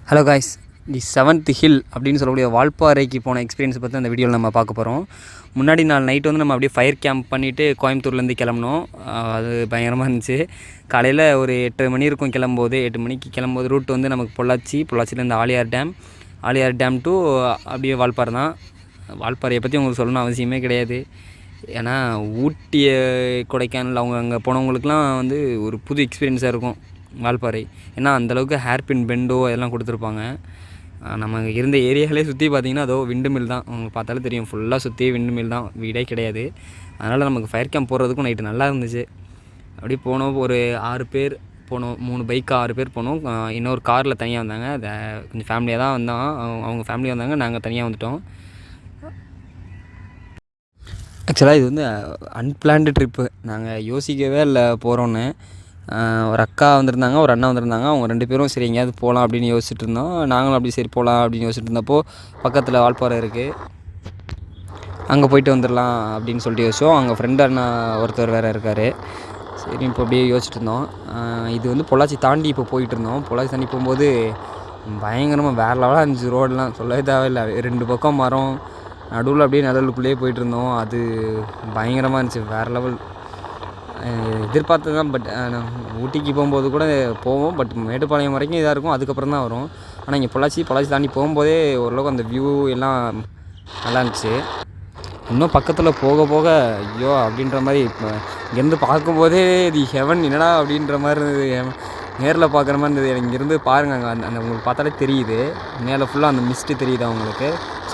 Hello guys, the seventh hill அப்படின்னு சொல்லக்கூடிய வால்பாறைக்கு போன எக்ஸ்பீரியன்ஸ் பற்றி அந்த வீடியோவில் நம்ம பார்க்க போகிறோம். முன்னாடி நாள் நைட்டு வந்து நம்ம அப்படியே ஃபயர் கேம்ப் பண்ணிவிட்டு கோயம்புத்தூர்லேருந்து கிளம்புனோம். அது பயங்கரமாக இருந்துச்சு. காலையில் ஒரு 8 மணி இருக்கும் கிளம்பும்போது. 8 மணிக்கு கிளம்பும்போது ரூட் வந்து நமக்கு பொள்ளாச்சிலேருந்து ஆலியார் டேம் டு அப்படியே வால்பாறை தான். வால்பாறையை பற்றி உங்களுக்கு சொல்லணும் அவசியமே கிடையாது. ஏன்னா ஊட்டி, கொடைக்கானல் அவங்க அங்கே போனவங்களுக்குலாம் வந்து ஒரு புது எக்ஸ்பீரியன்ஸாக இருக்கும் வால்பாறை. ஏன்னா அந்தளவுக்கு ஹேர்பின் பெண்டோ அதெல்லாம் கொடுத்துருப்பாங்க. நம்ம இருந்த ஏரியாவிலே சுற்றி பார்த்திங்கன்னா அதோ விண்டு மில் தான். உங்களுக்கு பார்த்தாலே தெரியும், ஃபுல்லாக சுற்றி விண்டு மில் தான், வீடே கிடையாது. அதனால் நமக்கு ஃபயர் கேம்ப் போடுறதுக்கும் நைட்டு நல்லா இருந்துச்சு. அப்படியே போனோம், ஒரு 6 பேர் போனோம். 3 பைக்கு 6 பேர் போனோம். இன்னொரு காரில் தனியாக வந்தாங்க. அதை கொஞ்சம் ஃபேமிலியாக தான் வந்தோம். அவங்க ஃபேமிலி வந்தாங்க, நாங்கள் தனியாக வந்துவிட்டோம். ஆக்சுவலாக இது வந்து அன்பிளான்டு ட்ரிப்பு. நாங்கள் யோசிக்கவே இல்லை போகிறோன்னு. ஒரு அக்கா வந்திருந்தாங்க, ஒரு அண்ணா வந்திருந்தாங்க. அவங்க 2 பேரும் சரி எங்கேயாவது போகலாம் அப்படின்னு யோசிச்சுட்டு இருந்தோம். நாங்களும் அப்படி சரி போகலாம் அப்படின்னு யோசிச்சுட்டு இருந்தப்போ பக்கத்தில் வால்பாறை இருக்குது, அங்கே போயிட்டு வந்துடலாம் அப்படின்னு சொல்லிட்டு யோசிச்சோம். அங்கே ஃப்ரெண்டு அண்ணா ஒருத்தர் வேறு இருக்கார். சரி இப்போ அப்படியே யோசிச்சுட்டு இருந்தோம். இது வந்து பொள்ளாச்சி தாண்டி இப்போ போயிட்டு இருந்தோம். பொள்ளாச்சி தாண்டி போகும்போது பயங்கரமாக வேறு லெவலாக இருந்துச்சு. ரோடெலாம் சொல்லவே தேவையில்லை. 2 பக்கம் மரம், நடுவில் அப்படியே நிழலுக்குள்ளேயே போயிட்டுருந்தோம். அது பயங்கரமாக இருந்துச்சு, வேறு லெவல். எதிர்பார்த்து தான். பட் ஊட்டிக்கு போகும்போது கூட போவோம், பட் மேட்டுப்பாளையம் வரைக்கும் இதாக இருக்கும், அதுக்கப்புறம் தான் வரும். ஆனால் இங்கே பொள்ளாச்சி தாண்டி போகும்போதே ஓரளவுக்கு அந்த வியூ எல்லாம் நல்லா இருந்துச்சு. இன்னும் பக்கத்தில் போக போக ஐயோ அப்படின்ற மாதிரி, இப்போ இங்கேருந்து பார்க்கும்போதே இது ஹெவன் என்னடா அப்படின்ற மாதிரி இருந்தது. நேரில் பார்க்குற மாதிரி இருந்தது. இங்கேருந்து பாருங்கள், அங்கே அந்த உங்களுக்கு பார்த்தாலே தெரியுது, மேலே ஃபுல்லாக அந்த மிஸ்ட்டு தெரியுது அவங்களுக்கு,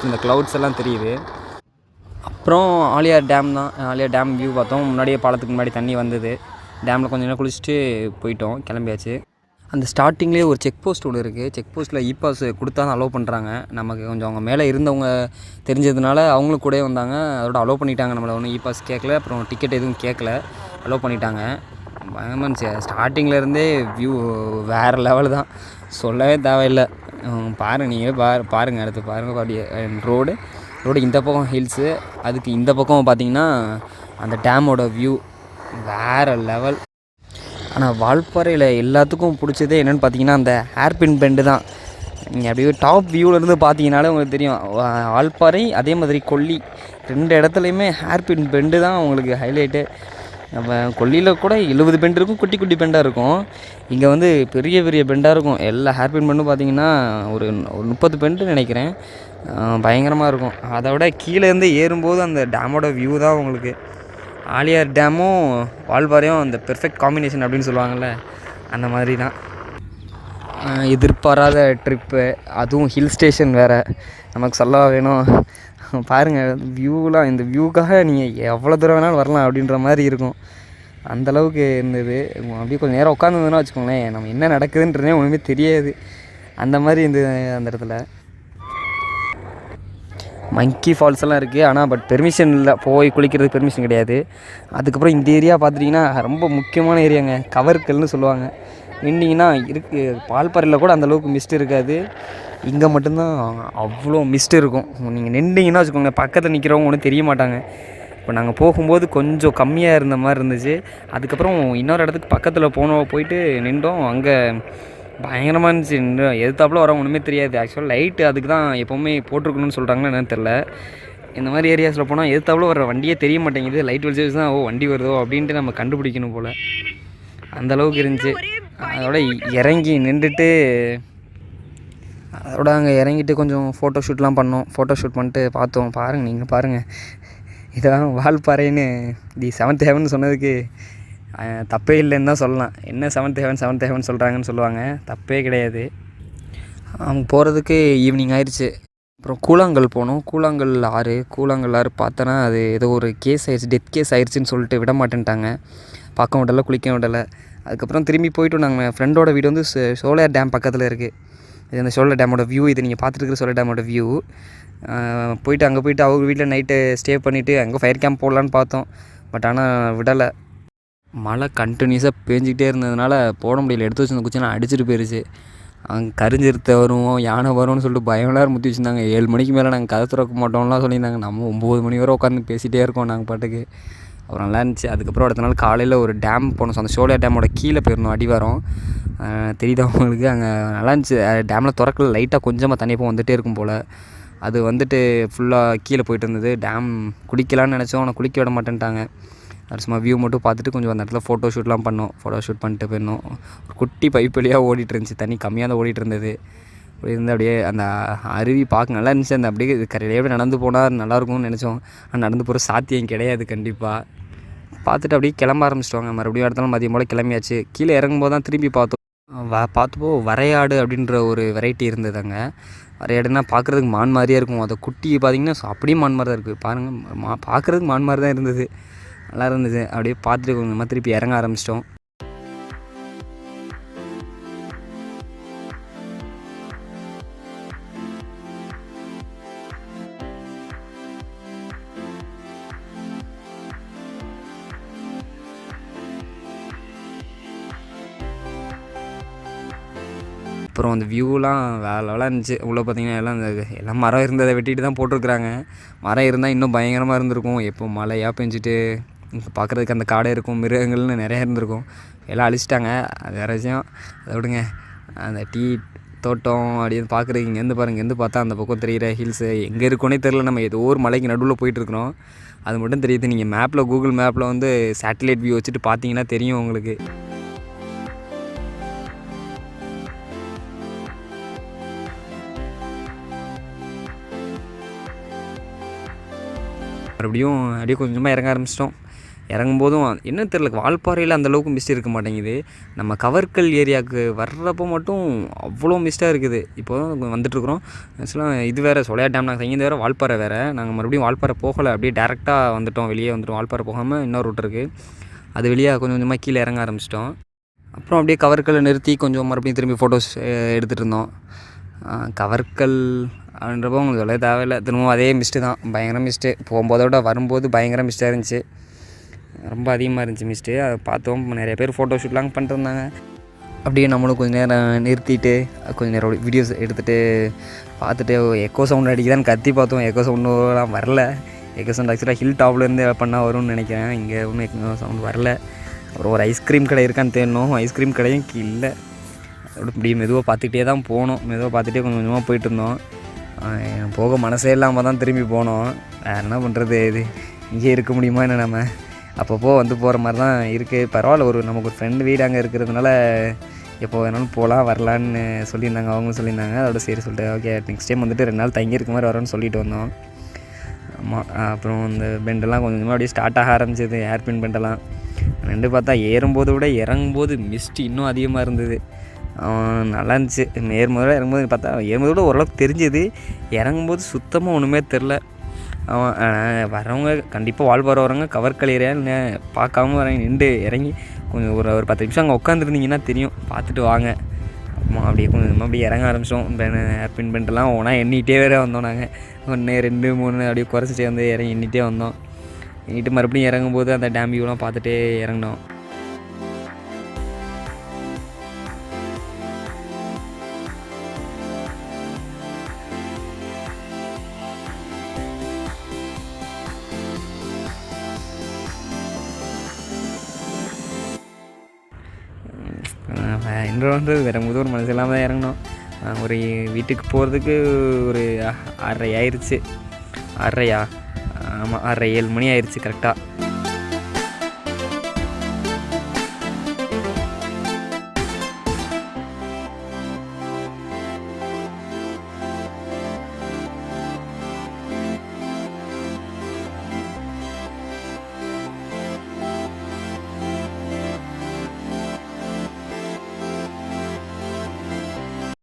இந்த க்ளவுட்ஸ் எல்லாம் தெரியுது. அப்புறம் ஆலியார் டேம் வியூ பார்த்தோம். முன்னாடியே பாலத்துக்கு முன்னாடி தண்ணி வந்தது. டேமில் கொஞ்சம் நேரம் குளிச்சுட்டு போயிட்டோம், கிளம்பியாச்சு. அந்த ஸ்டார்டிங்லேயே ஒரு செக் போஸ்ட் ஒன்று இருக்குது. செக் போஸ்ட்டில் பாஸ் கொடுத்தா தான் அலோவ் பண்ணுறாங்க. நமக்கு கொஞ்சம் அவங்க மேலே இருந்தவங்க தெரிஞ்சதுனால அவங்களும் கூட வந்தாங்க. அதோட அலோவ் பண்ணிட்டாங்க. நம்மளை ஒன்றும் பாஸ் கேட்கல, அப்புறம் டிக்கெட் எதுவும் கேட்கல, அலோவ் பண்ணிட்டாங்க. பயங்கரமாக இருந்துச்சு. ஸ்டார்டிங்லேருந்தே வியூ வேறு லெவல் தான், சொல்லவே தேவையில்லை. பாருங்கள், நீங்களே பாருங்கள், அடுத்து பாருங்கள். அப்படியே ரோடு இந்த பக்கம் ஹில்ஸு, அதுக்கு இந்த பக்கம் பார்த்திங்கன்னா அந்த டேமோட வியூ வேறு லெவல். ஆனால் வால்பாறையில் எல்லாத்துக்கும் பிடிச்சதே என்னென்னு பார்த்தீங்கன்னா அந்த ஹேர்பின் பெண்டு தான். நீங்கள் அப்படியே டாப் வியூவிலேருந்து பார்த்தீங்கனாலே உங்களுக்கு தெரியும். வால்பாறை அதே மாதிரி கொல்லி 2 இடத்துலையுமே ஹேர்பின் பெண்டு தான் உங்களுக்கு ஹைலைட்டு. நம்ம கொல்லியில் கூட 70 பெண்டு இருக்கும், குட்டி குட்டி பெண்டாக இருக்கும். இங்கே வந்து பெரிய பெரிய பெண்டாக இருக்கும். எல்லா ஹேர்பின் பெண்டும் பார்த்திங்கன்னா ஒரு 30 பெண்டு நினைக்கிறேன். பயங்கரமாக இருக்கும். அதை விட கீழேருந்து ஏறும்போது அந்த டேமோட வியூ தான் உங்களுக்கு. ஆலியார் டேமும் வால்பாறையும் அந்த பெர்ஃபெக்ட் காம்பினேஷன் அப்படின்னு சொல்லுவாங்கள்ல, அந்த மாதிரி தான். எதிர்பாராத ட்ரிப்பு, அதுவும் ஹில் ஸ்டேஷன் வேறு, நமக்கு சொல்ல வேணும். பாருங்கள் வியூலாம், இந்த வியூக்காக நீங்கள் எவ்வளோ தூரம் வேணாலும் வரலாம் அப்படின்ற மாதிரி இருக்கும். அந்தளவுக்கு இருந்தது. அப்படியே கொஞ்சம் நேரம் உட்காந்துருந்தோன்னா வச்சுக்கோங்களேன், நம்ம என்ன நடக்குதுன்றதே ஒன்றுமே தெரியாது. அந்த மாதிரி இருந்தது அந்த இடத்துல. மங்கி ஃபால்ஸ் எல்லாம் இருக்குது, ஆனால் பட் பெர்மிஷன் இல்லை, போய் குளிக்கிறதுக்கு பெர்மிஷன் கிடையாது. அதுக்கப்புறம் இந்த ஏரியா பார்த்துட்டிங்கன்னா ரொம்ப முக்கியமான ஏரியாங்க, கவர்கல்னு சொல்லுவாங்க. நின்றிங்கன்னா இருக்குது. வால்பாறையில் கூட அந்தளவுக்கு மிஸ்ட் இருக்காது, இங்கே மட்டும்தான் அவ்வளோ மிஸ்ட் இருக்கும். நீங்கள் நின்றிங்கன்னா வச்சுக்கோங்க, பக்கத்தில் நிற்கிறவங்க ஒன்றும் தெரிய மாட்டாங்க. இப்போ நாங்கள் போகும்போது கொஞ்சம் கம்மியாக இருந்த மாதிரி இருந்துச்சு. அதுக்கப்புறம் இன்னொரு இடத்துக்கு பக்கத்தில் போயிட்டு நின்றோம். அங்கே பயங்கரமாக இருந்துச்சு. எதிர்த்தாப்புல வரவங்க ஒன்றுமே தெரியாது. ஆக்சுவலாக லைட்டு அதுக்கு தான் எப்போவுமே போட்டிருக்கணும்னு சொல்கிறாங்கன்னு என்னன்னு தெரில. இந்த மாதிரி ஏரியாஸில் போனால் எதிர்த்தாப்புல வர வண்டியே தெரிய மாட்டேங்குது. லைட் வச்சு தான் வண்டி வருதோ அப்படின்ட்டு நம்ம கண்டுபிடிக்கணும் போல், அந்தளவுக்கு இருந்துச்சு. அதோட இறங்கி நின்றுட்டு, அதோட அங்கே இறங்கிட்டு கொஞ்சம் ஃபோட்டோ ஷூட்லாம் பண்ணோம். ஃபோட்டோ ஷூட் பண்ணிட்டு பார்த்தோம். பாருங்கள், நீங்கள் பாருங்கள், இதெல்லாம் வால்பாறைன்னு தி 7th ஹெவன் சொன்னதுக்கு தப்பே இல்லைன்னு தான் சொல்லலாம். என்ன 7th ஹெவன் சொல்கிறாங்கன்னு சொல்லுவாங்க, தப்பே கிடையாது. அவங்க போகிறதுக்கு ஈவினிங் ஆயிடுச்சு. அப்புறம் கூழாங்கல் போனோம். கூழாங்கல் ஆறு பார்த்தோன்னா அது ஏதோ ஒரு கேஸ் ஆயிடுச்சு, டெத் கேஸ் ஆயிடுச்சுன்னு சொல்லிட்டு விட மாட்டேன்ட்டாங்க. பார்க்க விடலை, குளிக்க விடலை. அதுக்கப்புறம் திரும்பி போய்ட்டு நாங்கள் ஃப்ரெண்டோட வீடு வந்து சோலையார் டேம் பக்கத்தில் இருக்குது. இது அந்த சோலையார் டேமோட வியூ, இது நீங்கள் பார்த்துட்டு இருக்கிற சோலையார் டேமோட வியூ. அங்கே போயிட்டு அவங்க வீட்டில் நைட்டு ஸ்டே பண்ணிவிட்டு அங்கே ஃபயர் கேம்ப் போடலான்னு பார்த்தோம், பட் ஆனால் விடலை. மழை கண்டினியூஸாக பேஞ்சிக்கிட்டே இருந்ததுனால போட முடியல. எடுத்து வச்சுருந்த குச்சிலாம் அடிச்சுட்டு போயிடுச்சு. அங்கே கரிஞ்சிருத்த வரும், யானை வரும்னு சொல்லிட்டு பயங்கரம் முற்றி வச்சுருந்தாங்க. 7 மணிக்கு மேலே நாங்கள் கதை திறக்க மாட்டோம்லாம் சொல்லியிருந்தாங்க. நம்ம 9 மணி வரை உட்காந்து பேசிகிட்டே இருக்கோம் நாங்கள் பாட்டுக்கு. அப்புறம் நல்லா இருந்துச்சு. அதுக்கப்புறம் அடுத்த நாள் காலையில் ஒரு டேம் போனோம். ஸோ அந்த ஷோலையார் டேமோட கீழே போயிருந்தோம், அடிவாரம். தெரியுதா உங்களுக்கு? அங்கே நல்லா இருந்துச்சு. டேமில் திறக்கல, லைட்டாக கொஞ்சமாக தண்ணி இப்போ வந்துகிட்டே இருக்கும் போல். அது வந்துட்டு ஃபுல்லாக கீழே போயிட்டு இருந்தது. டேம் குளிக்கலான்னு நினச்சோம், ஆனால் குளிக்க விட மாட்டேன்ட்டாங்க. அது சும்மா வியூ மட்டும் பார்த்துட்டு கொஞ்சம் அந்த இடத்துல ஃபோட்டோ ஷூட்லாம் பண்ணோம். ஃபோட்டோ ஷூட் பண்ணிட்டு போயிருந்தோம். ஒரு குட்டி பைப் வழியாக ஓடிட்டு இருந்துச்சு, தண்ணி கம்மியாக தான் ஓடிட்டு இருந்தது. அப்படி இருந்து அப்படியே அந்த அருவி பார்க்க நல்லா இருந்துச்சு. அந்த அப்படியே கரையிலே நடந்து போனால் நல்லாயிருக்கும்னு நினச்சோம். ஆனால் நடந்து போகிற சாத்தியம் கிடையாது கண்டிப்பாக. பார்த்துட்டு அப்படியே கிளம்ப ஆரம்பிச்சிட்டோங்க. மறுபடியும் அடுத்த நாள் மதியம் போல் கிளம்பியாச்சு. கீழே இறங்கும்போது தான் திரும்பி பார்த்தோம். பார்த்தப்போ வரையாடு அப்படின்ற ஒரு வெரைட்டி இருந்தது அங்கே. வரையாடுனா பார்க்குறதுக்கு மான் மாதிரியே இருக்கும். அதை குட்டி பார்த்திங்கன்னா அப்படியே மான் மாதிரி தான் இருக்குது பாருங்கள். பார்க்குறதுக்கு மான் மாதிரி தான் இருந்தது, நல்லா இருந்தது. அப்படியே பார்த்துட்டு கொஞ்சமாக திருப்பி இறங்க ஆரம்பிச்சிட்டோம். அப்புறம் அந்த வியூலாம் வேறு லெவலாக இருந்துச்சு. உள்ளே பார்த்திங்கன்னா எல்லாம் மரம் இருந்ததை வெட்டிட்டு தான் போட்டிருக்குறாங்க. மரம் இருந்தால் இன்னும் பயங்கரமாக இருந்திருக்கும். எப்போ மழையாக பெஞ்சிட்டு பார்க்குறதுக்கு அந்த காடே இருக்கும், மிருகங்கள்னு நிறையா இருந்திருக்கும். எல்லாம் அழிச்சிட்டாங்க, அது வேறு விஷயம். அதை விடுங்க. அந்த டீ தோட்டம் அப்படின்னு பார்க்குறதுக்கு இங்கேருந்து பாருங்கள், இங்கேருந்து பார்த்தா அந்த பக்கம் தெரிகிற ஹில்ஸு எங்கே இருக்கோன்னே தெரில. நம்ம ஏதோ ஒரு மலைக்கு நடுவில் போயிட்டுருக்குறோம், அது மட்டும் தெரியுது. நீங்கள் மேப்பில், கூகுள் மேப்பில் வந்து சேட்டலைட் வியூ வச்சுட்டு பார்த்தீங்கன்னா தெரியும் உங்களுக்கு. மறுபடியும் அப்படியே கொஞ்சமாக இறங்க ஆரம்பிச்சிட்டோம். இறங்கும்போதும் என்ன தெரில, வால்பாறையில் அந்தளவுக்கு மிஸ்ட் இருக்க மாட்டேங்குது. நம்ம கவர்க்கல் ஏரியாவுக்கு வர்றப்போ மட்டும் அவ்வளோ மிஸ்ட்டாக இருக்குது. இப்போ தான் வந்துட்டுருக்குறோம். ஆக்சுவலாக இது வேறு சோலையார் டேம், நாங்கள் தங்கியது வேறு, வால்பாறை வேறு. நாங்கள் மறுபடியும் வால்பாறை போகலை, அப்படியே டேரெக்டாக வந்துவிட்டோம், வெளியே வந்துட்டோம். வால்பாறை போகாமல் இன்னொரு ரூட் இருக்குது, அது வெளியே கொஞ்சம் கொஞ்சமாக கீழே இறங்க ஆரம்பிச்சிட்டோம். அப்புறம் அப்படியே கவர்க்கல்லை நிறுத்தி கொஞ்சம் மறுபடியும் திரும்பி ஃபோட்டோஸ் எடுத்துகிட்டு இருந்தோம். கவர்க்கல் அப்படின்றப்போ உங்களுக்கு சொல்ல தேவையில்லை, திரும்பவும் அதே மிஸ்ட்டு தான், பயங்கர மிஸ்ட்டு. போகும்போதோட வரும்போது பயங்கர மிஸ்ட்டாக இருந்துச்சு, ரொம்ப அதிகமாக இருந்துச்சு மிஸ்ட்டு. அதை பார்த்தோம், நிறைய பேர் ஃபோட்டோ ஷூட்லாம் பண்ணிட்டுருந்தாங்க. அப்படியே நம்மளும் கொஞ்சம் நேரம் நிறுத்திட்டு கொஞ்சம் நேரம் வீடியோஸ் எடுத்துகிட்டு பார்த்துட்டு எக்கோ சவுண்ட் அடிக்குதான்னு கத்தி பார்த்தோம். எக்கோ சவுண்டுலாம் வரல. எக்கோ சவுண்ட் ஆக்சுவலாக ஹில் டாப்லேருந்து பண்ணால் வரும்னு நினைக்கிறேன், இங்கே ஒன்றும் எக்கோ சவுண்ட் வரல. அப்புறம் ஒரு ஐஸ்கிரீம் கடை இருக்கான்னு தேடணும், ஐஸ்கிரீம் கடையும் இல்லை. அப்படி மெதுவாக பார்த்துக்கிட்டே தான் போனோம். மெதுவாக பார்த்துட்டே கொஞ்சம் கொஞ்சமாக போயிட்டுருந்தோம். போக மனசே இல்லாமல் தான் திரும்பி போனோம். வேறு என்ன பண்ணுறது, இது இங்கே இருக்க முடியுமா என்ன? நம்ம அப்பப்போ வந்து போகிற மாதிரி தான் இருக்குது. பரவாயில்ல, நமக்கு ஒரு ஃப்ரெண்டு வீடு அங்கே இருக்கிறதுனால எப்போ வேணாலும் போகலாம் வரலான்னு சொல்லியிருந்தாங்க, அவங்களும் சொல்லியிருந்தாங்க. அதோட சரி சொல்லிட்டு ஓகே நெக்ஸ்ட் டைம் வந்துட்டு 2 நாள் தங்கியிருக்க மாதிரி வரோன்னு சொல்லிட்டு வந்தோம். ஆமாம். அப்புறம் இந்த பெண்டெல்லாம் கொஞ்சம் கொஞ்சமாக அப்படியே ஸ்டார்ட் ஆக ஆரம்பிச்சிது, ஏர்பின் பெண்டெல்லாம். ரெண்டு பார்த்தா ஏறும்போது விட இறங்கும்போது மிஸ்ட் இன்னும் அதிகமாக இருந்தது. நல்லா இருந்துச்சு. ஏறும்போது இறங்கும்போது பார்த்தா ஏறும்போது விட ஓரளவுக்கு தெரிஞ்சுது, இறங்கும்போது சுத்தமாக ஒன்றுமே தெரில. வரவங்க கண்டிப்பாக வால்பாறை வரவங்க கவர்க்கல் ஏரியா பார்க்காம வரவங்க நின்று இறங்கி கொஞ்சம் ஒரு 10 நிமிஷம் அங்கே உட்காந்துருந்தீங்கன்னா தெரியும், பார்த்துட்டு வாங்க. அப்படியே கொஞ்சம் அப்படியே இறங்க ஆரம்பிச்சிட்டோம். ஏர்பின் பெண்டெல்லாம் ஒன்றா எண்ணிகிட்டே வேறு வந்தோம். நாங்கள் 1 2 3 அப்படியே குறைச்சிட்டே வந்து இறங்கி எண்ணிகிட்டே வந்தோம். எண்ணிட்டு மறுபடியும் இறங்கும்போது அந்த டேம் வியூலாம் பார்த்துட்டே இறங்கினோம். இன்னொன்று வேறு முதல் மனசு இல்லாமல் தான் இறங்கினோம். ஒரு வீட்டுக்கு போகிறதுக்கு ஒரு 6:30 ஆயிடுச்சு. 6:30 ஆமாம் 6:30 7 மணி ஆயிடுச்சு கரெக்டாக.